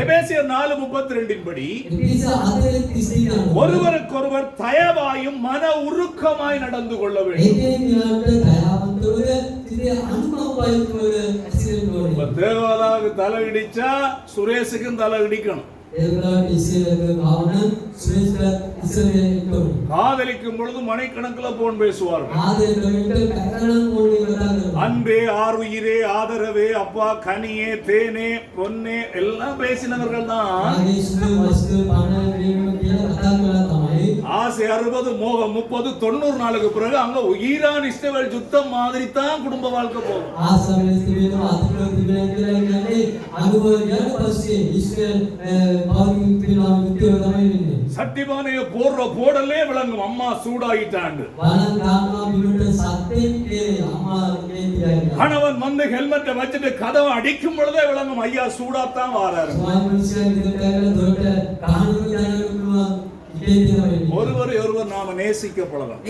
எபேசியர் 4:32 படி ஒருவருக்கொருவர் தயவாயும் மன உருக்கமாய் நடந்து கொள்ள வேண்டும். தேவாலாவுக்கு தலை இடிச்சா சுரேஷுக்கும் தலை இடிக்கணும். காதலிக்கும் பொழுது மணிக்கணக்கில் போன் பேசுவார்கள். அன்பே, ஆறுயிரே, ஆதரவே, அப்பா, கனியே, தேனே, பொன்னே எல்லாம் பேசினவர்கள் தான். ஆசை 60, மோகம் 30, 90 நாளுக்கு பிறகு அங்க ஈரான் இஸ்ரேல் யுத்தம் மாதிரி தான் குடும்ப வாழ்க்கை போகும். சட்டிபானைய போடுற போடலே விளங்கும் அம்மா சூடாயிட்டாண்டு. கணவன் வந்து ஹெல்மெட்டை வச்சுட்டு கதவை அடிக்கும் பொழுதே விளங்கும் ஐயா சூடாத்தான் வாராரு. ஒருவர் நாம நேசிக்க பழகணும்,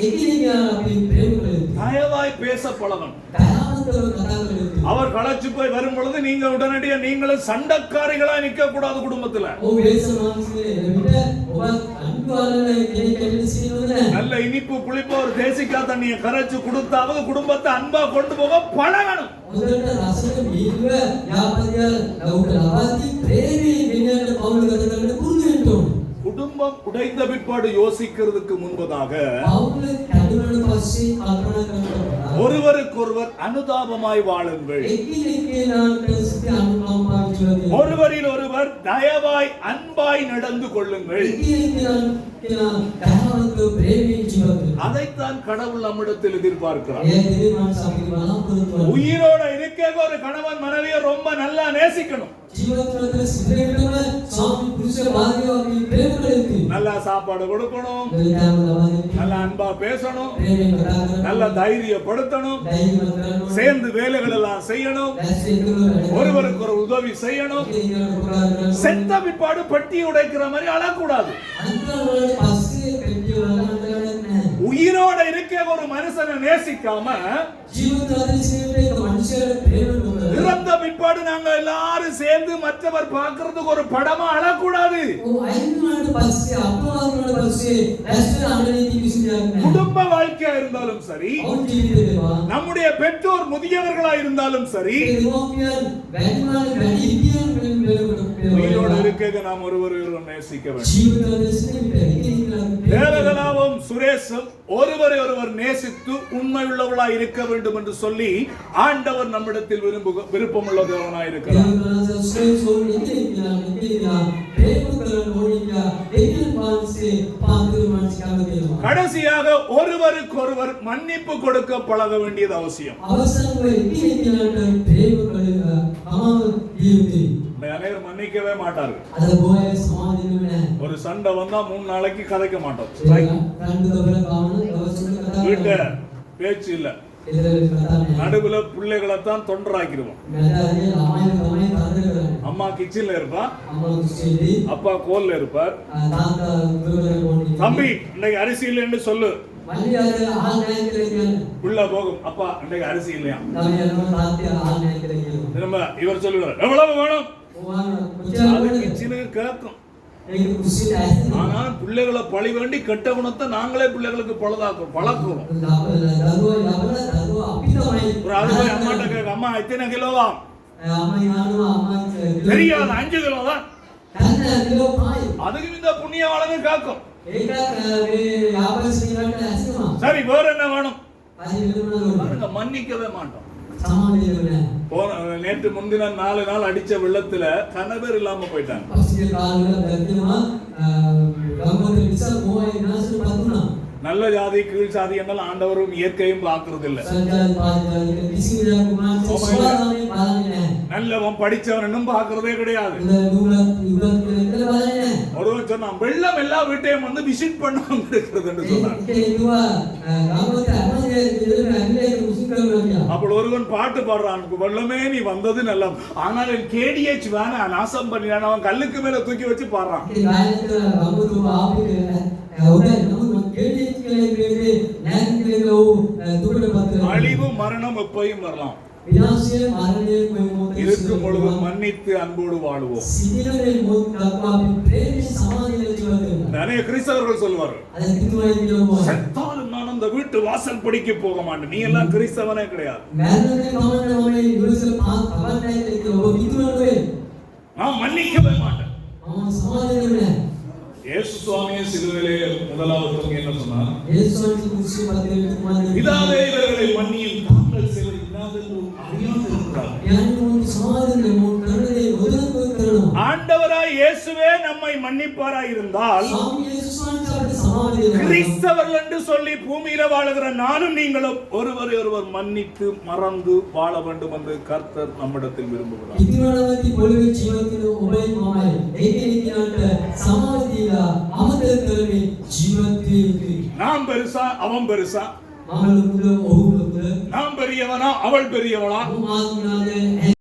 தயவாய் பேச பழகணும். அவர் களைச்சு போய் வரும் பொழுது நீங்க உடனடியா நீங்களும் சண்டைக்காரிகளா நிக்க கூடாது. குடும்பத்துல நல்ல இனிப்பு புளிப்பு ஒரு தேசிக்கா தண்ணியை கரைச்சு கொடுத்தாவது குடும்பத்தை அன்பா கொண்டு போக பழகணும். குடும்பம் உடைந்த பிற்பாடு யோசிக்கிறதுக்கு முன்பதாக ஒருவருக்கொருவர் அனுதாபமாய் வாழுங்கள். ஒருவரில் ஒருவர் தயவாய் அன்பாய் நடந்து கொள்ளுங்கள். அதைத்தான் கடவுள் நம்மிடத்தில் எதிர்பார்க்கிறார். உயிரோட இருக்க ஒரு கணவன் மனைவியை ரொம்ப நல்லா நேசிக்கணும். நல்லா சாப்பாடு கொடுக்கணும், நல்ல அன்பா பேசணும், நல்ல தைரியப்படுத்தணும், சேர்ந்து வேலைகள் எல்லாம் செய்யணும், ஒருவருக்கு ஒரு உதவி செய்யணும். செத்த பிற்பாடு பெட்டி உடைக்கிற மாதிரி அழக்கூடாது. உயிரோட இருக்க ஒரு மனுஷனை நேசிக்காம இறந்த பிற்பாடு நாங்க எல்லாரும் சேர்ந்து மற்றவர் பார்க்கிறதுக்கு ஒரு படமா அழக்கூடாது. குடும்ப வாழ்க்கையா இருந்தாலும் சரி, நம்முடைய பெற்றோர் முதியவர்களா இருந்தாலும் சரி, உயிரோட இருக்க நாம் ஒருவர் நேசிக்க வேண்டும். தேவகலாவும் சுரேஷும் ஒருவரை ஒருவர் நேசித்து உண்மை உள்ளவர்களா இருக்க வேண்டும் என்று சொல்லி ஆண்டவர் நம்மிடத்தில் விருப்பம் உள்ள தேவனாய் இருக்கிறார். கடைசியாக ஒருவருக்கு ஒருவர் மன்னிப்பு கொடுக்க பழக வேண்டியது அவசியம். அனைவரும் மன்னிக்கவே மாட்டார்கள். ஒரு சண்டை வந்தா 3 நாளைக்கு கதைக்க மாட்டோம். வீட்ட பேச்சு இல்ல, நடுவுல பிள்ளைகளை தான் தொண்டராக்கிடுவோம். அம்மா கிச்சன்ல இருப்பா, அப்பா கோல்ல இருப்பார். தம்பி இன்னைக்கு அரிசி இல்லைன்னு சொல்லு, உள்ள போகும். அப்பா இன்னைக்கு அரிசி இல்லையா, திரும்ப இவர் சொல்லுவார் எவ்வளவு வேணும், கேட்கும். ஆனா பிள்ளைகளை பழி வேண்டி கெட்ட குணத்தை நாங்களே பிள்ளைகளுக்கு பழக்குவோம். அம்மாட்ட கேட்க, அம்மா எத்தனை கிலோவா தெரியாது, 5 கிலோ தான். அதுக்கு இந்த புண்ணியவாளங்க கேட்கும். சரி வேற என்ன வேணும், மன்னிக்கவே மாட்டோம். நேற்று முந்தின 4 நாள் அடிச்ச வெள்ளத்துல கணவர் இல்லாம போயிட்டாங்க. நல்ல ஜாதி கீழ் சாதி எல்லாம் ஆண்டவரும் இயற்கையும் பார்க்கறது இல்ல. நல்லவன் படிச்சவன் பார்க்கறதே கிடையாது. ஒருவன் சொன்னான் வெள்ளம் எல்லா வீட்டையும் வந்து விசிட் பண்ணுவாங்க இருக்கிறது சொன்னான். அப்போ ஒருவன் பாட்டு பாடுறான், வெள்ளமே நீ வந்தது நல்ல, ஆனால் கேடிஎச் வேணா நாசம் பண்ணினான். அவன் கல்லுக்கு மேல தூக்கி வச்சு பாடுறான். அழிவு மரணம் எப்பயும் வரலாம். විනාශය මරණය කොයි මොහොතේ இருக்கும் பொழுது மன்னித்து அன்போடு வாழுவோம். සිටින මොහොත දක්වා අපි ප්‍රේමයෙන් සමාධිය ජීවත් වෙනවා. நிறைய கிறிஸ்தவர்கள் சொல்வார்கள், අද කිතුමයි කියනවා செத்தாலும் நான் அந்த வீட்டு வாசல் படிக்க போக மாட்டேன். நீ எல்லாம் கிறிஸ்தவனே கிடையாது. මරණය කමන්න ඕනේ ඉවසල පහක් තබන්නයි කියලා ඔබ කිතුනනේ. நான் மன்னிக்கவே மாட்டேன். මම සමාධිය වෙන්නේ නැහැ. இயேசு சுவாமியே சிலுவையிலே முதலாவது தொங்க என்ன சொன்னார்? යේසුස් ක්‍රිස්තුස් පදිරේ කුමාරයෙක් பிதாவே இவர்களை மன்னியும், தாங்கள் செய்வது இன்னாதென்று அறியாதிருக்கிறார்கள். යන්නේ සමාධිය මොහොත කරන්නේ මොදලක කරනවා. ஆண்டவராய் இயேசுவே நம்மை மன்னிப்பாராய் இருந்தால், ස්වාමී යේසුස් වහන්සේ අපිට සමාධිය දෙනවා. கிறிஸ்தவர்கள் என்று சொல்லி பூமியில வாழுகிற நானும் நீங்களும் ஒருவரை ஒருவர் மன்னித்து மறந்து வாழ வேண்டும் என்று கர்த்தர் நம்மிடத்தில் விரும்புகிறார். ඉතිවලවදී පොළවේ ජීවත් වෙන ඔබයි මමයි ඒකෙනියට සමාධිය අමතක කරමින් ජීවත් විය යුතුයි. நாம் பெருசா அவன் பெருசா, මම ලොකුද ඔහු ලොකුද நாம் பெரியவனா அவள் பெரியவளா, ඔහු මාත්මනාද